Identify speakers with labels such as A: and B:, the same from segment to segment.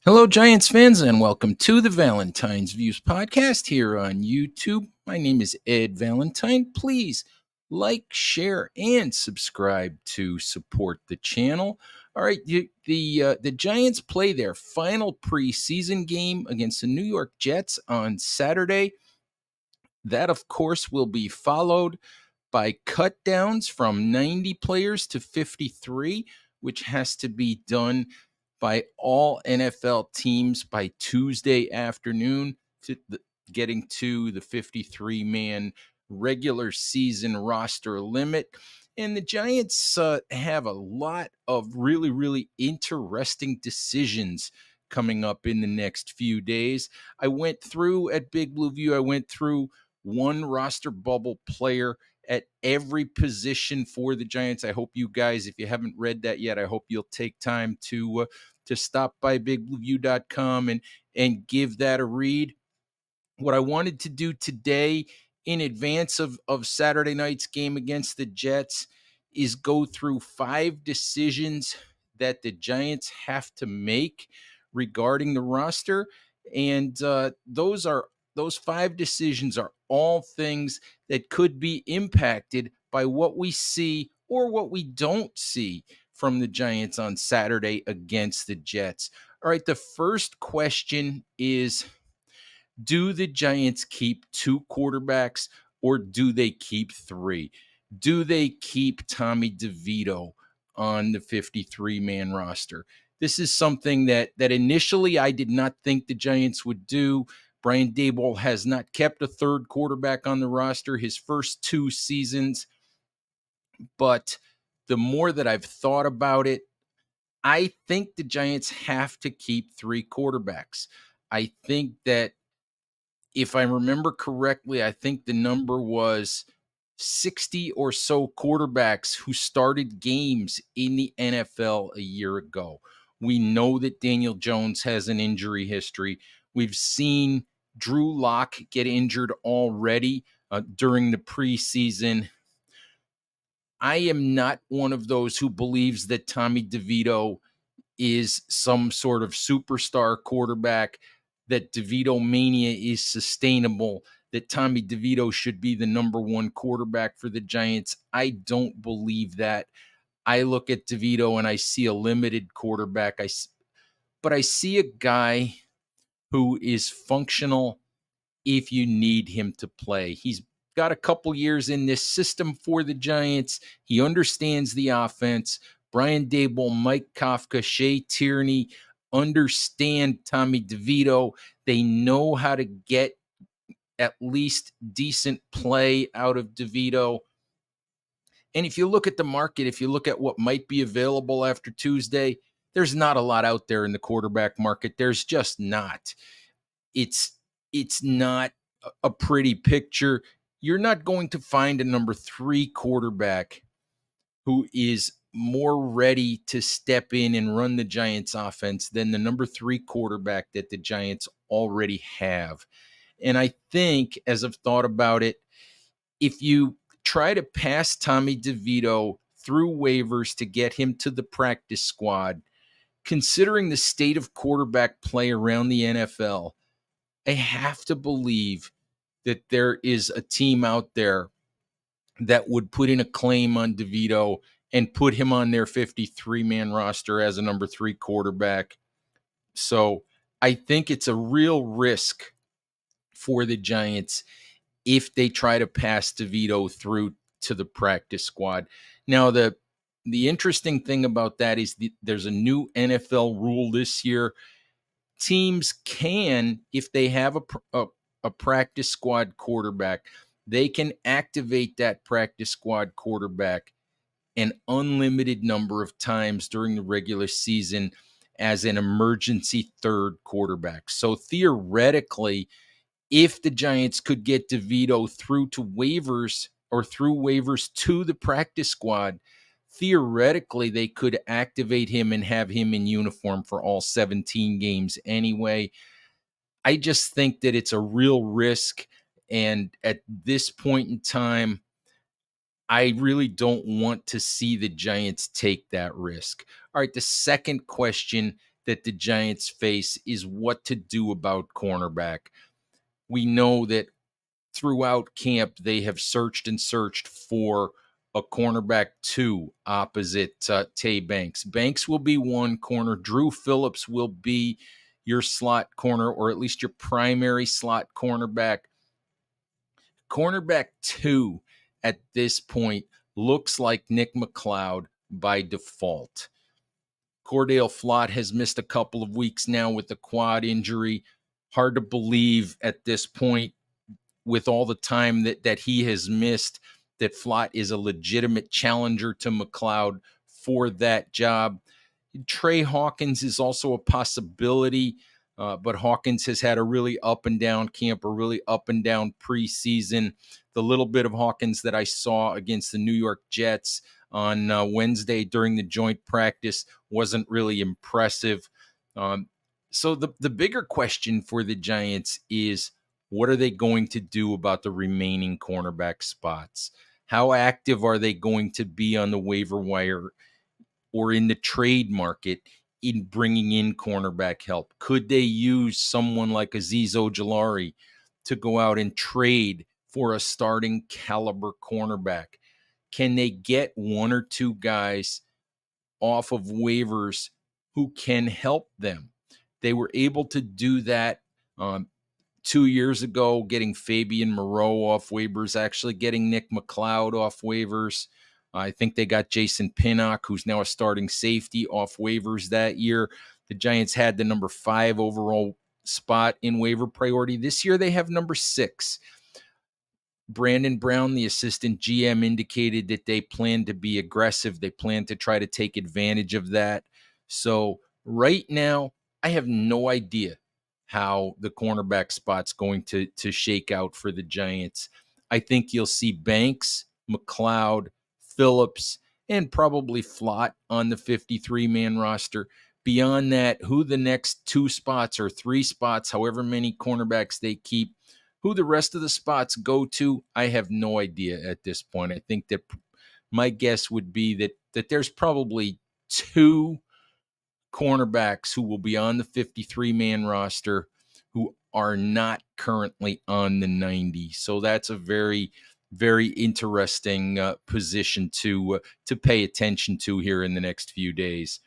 A: Hello, Giants fans, and welcome to the Valentine's Views podcast here on YouTube. My name is Ed Valentine. Please like, share, and subscribe to support the channel. All right, the Giants play their final preseason game against the New York Jets on Saturday. That, of course, will be followed by cut downs from 90 players to 53, which has to be done by all NFL teams by Tuesday afternoon, getting to the 53-man regular season roster limit. And the Giants have a lot of really, really interesting decisions coming up in the next few days. I went through at Big Blue View, I went through one roster bubble player at every position for the Giants. I hope you guys, if you haven't read that yet, I hope you'll take time to stop by bigblueview.com and give that a read. What I wanted to do today in advance of Saturday night's game against the Jets is go through 5 decisions that the Giants have to make regarding the roster. And those 5 decisions are all things that could be impacted by what we see or what we don't see from the Giants on Saturday against the Jets. All right, the first question is, do the Giants keep 2 quarterbacks or do they keep 3? Do they keep Tommy DeVito on the 53-man roster? This is something that initially I did not think the Giants would do. Brian Daboll has not kept a third quarterback on the roster his first 2 seasons, but the more that I've thought about it, I think the Giants have to keep 3 quarterbacks. I think that if I remember correctly, I think the number was 60 or so quarterbacks who started games in the NFL a year ago. We know that Daniel Jones has an injury history. We've seen Drew Lock get injured already during the preseason. I am not one of those who believes that Tommy DeVito is some sort of superstar quarterback, that DeVito mania is sustainable, that Tommy DeVito should be the number 1 quarterback for the Giants. I don't believe that. I look at DeVito and I see a limited quarterback. But I see a guy who is functional if you need him to play. He's got a couple years in this system for the Giants. He understands the offense. Brian Daboll, Mike Kafka, Shea Tierney understand Tommy DeVito. They know how to get at least decent play out of DeVito. And if you look at the market, if you look at what might be available after Tuesday, there's not a lot out there in the quarterback market. There's just not. It's not a pretty picture. You're not going to find a number 3 quarterback who is more ready to step in and run the Giants offense than the number 3 quarterback that the Giants already have. And I think, as I've thought about it, if you try to pass Tommy DeVito through waivers to get him to the practice squad, considering the state of quarterback play around the NFL, I have to believe that there is a team out there that would put in a claim on DeVito and put him on their 53-man roster as a number 3 quarterback. So I think it's a real risk for the Giants if they try to pass DeVito through to the practice squad. Now, the interesting thing about that is there's a new NFL rule this year. Teams can, if they have a practice squad quarterback, they can activate that practice squad quarterback an unlimited number of times during the regular season as an emergency third quarterback. So theoretically, if the Giants could get DeVito through to waivers or through waivers to the practice squad, theoretically they could activate him and have him in uniform for all 17 games anyway. I just think that it's a real risk. And at this point in time, I really don't want to see the Giants take that risk. All right, the second question that the Giants face is what to do about cornerback. We know that throughout camp, they have searched and searched for a cornerback two opposite Tay Banks. Banks will be one corner. Drew Phillips will be your slot corner, or at least your primary slot cornerback. Cornerback two at this point looks like Nick McLeod by default. Cordale Flott has missed a couple of weeks now with the quad injury. Hard to believe at this point, with all the time that he has missed, that Flott is a legitimate challenger to McLeod for that job. Trey Hawkins is also a possibility, but Hawkins has had a really up and down camp, a really up and down preseason. The little bit of Hawkins that I saw against the New York Jets on Wednesday during the joint practice wasn't really impressive. So the bigger question for the Giants is, what are they going to do about the remaining cornerback spots? How active are they going to be on the waiver wire or in the trade market in bringing in cornerback help? Could they use someone like Azeez Ojulari to go out and trade for a starting caliber cornerback? Can they get one or two guys off of waivers who can help them? They were able to do that 2 years ago, getting Fabian Moreau off waivers, actually getting Nick McLeod off waivers. I think they got Jason Pinnock, who's now a starting safety, off waivers that year. The Giants had the number 5 overall spot in waiver priority. This year they have number 6. Brandon Brown, the assistant GM, indicated that they plan to be aggressive. They plan to try to take advantage of that. So right now, I have no idea how the cornerback spot's going to shake out for the Giants. I think you'll see Banks, McLeod, Phillips, and probably Flott on the 53-man roster. Beyond that, who the next 2 spots or 3 spots, however many cornerbacks they keep, who the rest of the spots go to, I have no idea at this point. I think that my guess would be that there's probably 2 cornerbacks who will be on the 53-man roster who are not currently on the 90. So that's a very, very interesting position to pay attention to here in the next few days.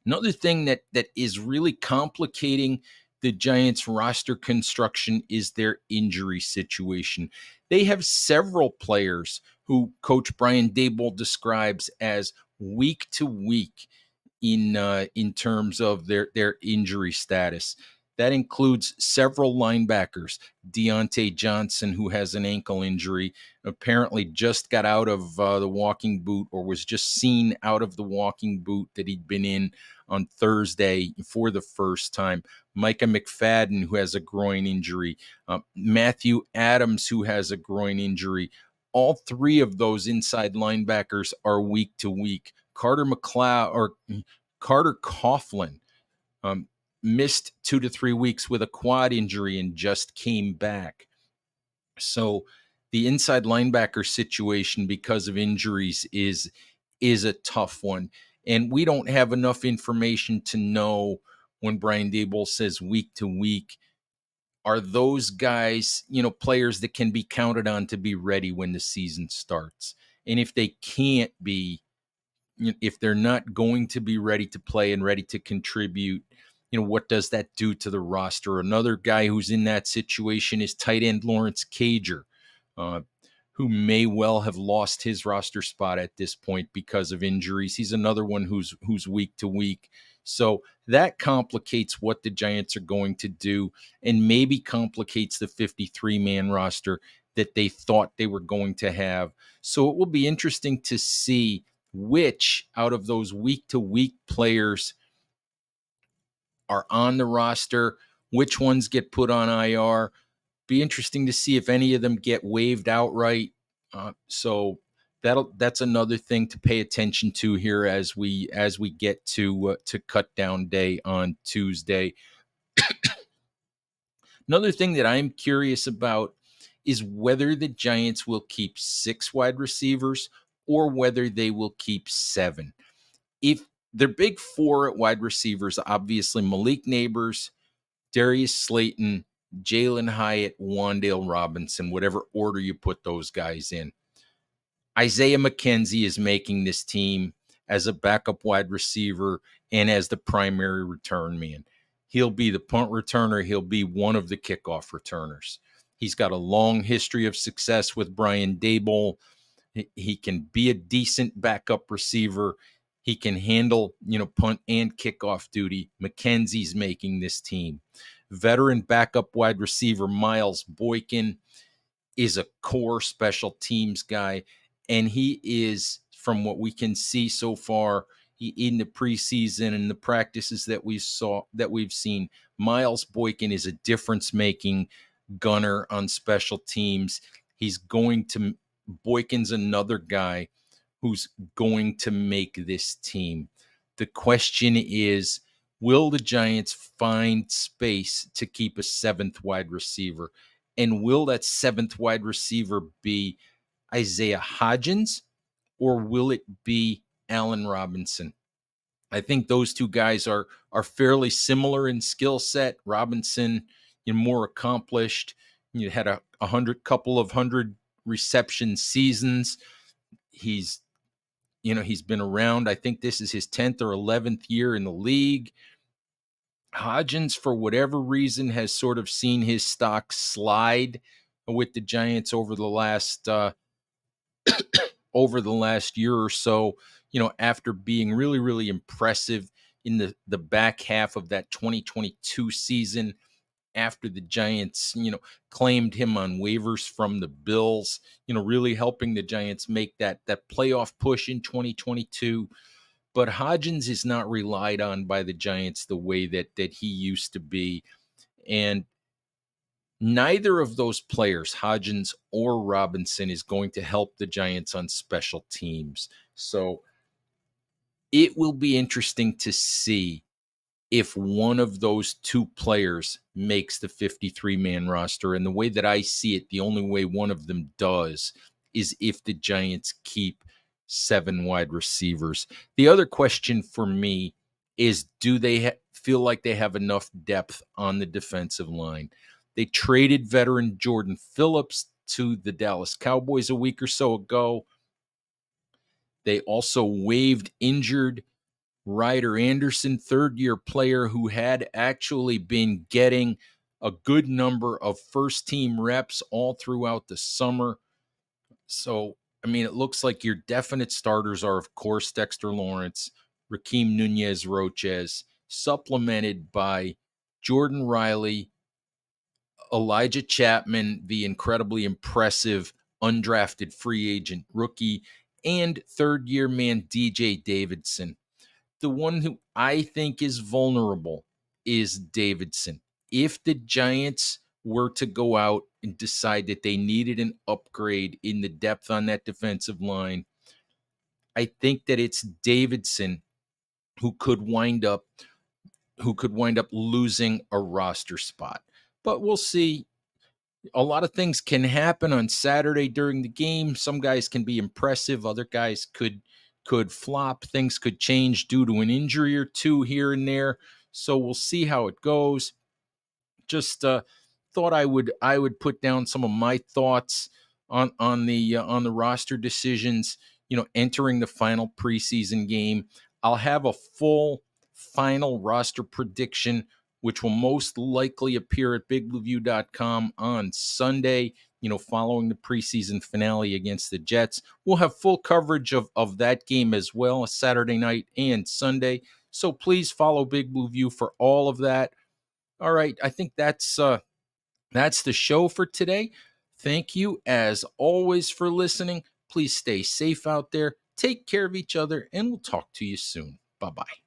A: Another thing that is really complicating the Giants roster construction is their injury situation. They have several players who Coach Brian Daboll describes as week to week in terms of their injury status. That includes several linebackers. Deontay Johnson, who has an ankle injury, apparently just got out of the walking boot, or was just seen out of the walking boot that he'd been in on Thursday for the first time. Micah McFadden, who has a groin injury. Matthew Adams, who has a groin injury. All 3 of those inside linebackers are week to week. Carter Coughlin missed 2 to 3 weeks with a quad injury and just came back. So the inside linebacker situation, because of injuries, is a tough one. And we don't have enough information to know, when Brian Daboll says week to week, are those guys, players that can be counted on to be ready when the season starts? And if they can't be, if they're not going to be ready to play and ready to contribute, what does that do to the roster? Another guy who's in that situation is tight end Lawrence Cager, who may well have lost his roster spot at this point because of injuries. He's another one who's week to week. So that complicates what the Giants are going to do, and maybe complicates the 53-man roster that they thought they were going to have. So it will be interesting to see which out of those week-to-week players are on the roster, which ones get put on IR. Be interesting to see if any of them get waived outright. So that's another thing to pay attention to here as we get to cut down day on Tuesday. Another thing that I'm curious about is whether the Giants will keep 6 wide receivers or whether they will keep 7. If their big four at wide receivers, obviously Malik Neighbors, Darius Slayton, Jalen Hyatt, Wan'Dale Robinson, whatever order you put those guys in. Isaiah McKenzie is making this team as a backup wide receiver and as the primary return man. He'll be the punt returner. He'll be one of the kickoff returners. He's got a long history of success with Brian Daboll. He can be a decent backup receiver. He can handle, punt and kickoff duty. McKenzie's making this team. Veteran backup wide receiver Miles Boykin is a core special teams guy, and he is, from what we can see so far in the preseason and the practices that we've seen, Miles Boykin is a difference-making gunner on special teams. Boykin's another guy who's going to make this team. The question is, will the Giants find space to keep a seventh wide receiver? And will that seventh wide receiver be Isaiah Hodgins, or will it be Allen Robinson? I think those two guys are fairly similar in skill set. Robinson, more accomplished. You had a couple of hundred reception seasons. He's been around. I think this is his 10th or 11th year in the league. Hodgins, for whatever reason, has sort of seen his stock slide with the Giants over the last year or so. After being really, really impressive in the back half of that 2022 season, after the Giants, claimed him on waivers from the Bills, really helping the Giants make that playoff push in 2022. But Hodgins is not relied on by the Giants the way that he used to be. And neither of those players, Hodgins or Robinson, is going to help the Giants on special teams. So it will be interesting to see if one of those two players makes the 53-man roster. And the way that I see it, the only way one of them does is if the Giants keep 7 wide receivers. The other question for me is, do they feel like they have enough depth on the defensive line? They traded veteran Jordan Phillips to the Dallas Cowboys a week or so ago. They also waived injured Ryder Anderson, third-year player who had actually been getting a good number of first-team reps all throughout the summer. So, it looks like your definite starters are, of course, Dexter Lawrence, Rakeem Nunez-Roches, supplemented by Jordan Riley, Elijah Chapman, the incredibly impressive undrafted free agent rookie, and third-year man DJ Davidson. The one who I think is vulnerable is Davidson. If the Giants were to go out and decide that they needed an upgrade in the depth on that defensive line, I think that it's Davidson who could wind up losing a roster spot. But we'll see. A lot of things can happen on Saturday during the game. Some guys can be impressive. Other guys could flop. Things could change due to an injury or two here and there. So we'll see how it goes. Just thought I would put down some of my thoughts on the roster decisions, entering the final preseason game. I'll have a full final roster prediction, which will most likely appear at bigblueview.com on Sunday, following the preseason finale against the Jets. We'll have full coverage of that game as well, Saturday night and Sunday. So please follow Big Blue View for all of that. All right, I think that's the show for today. Thank you, as always, for listening. Please stay safe out there. Take care of each other, and we'll talk to you soon. Bye-bye.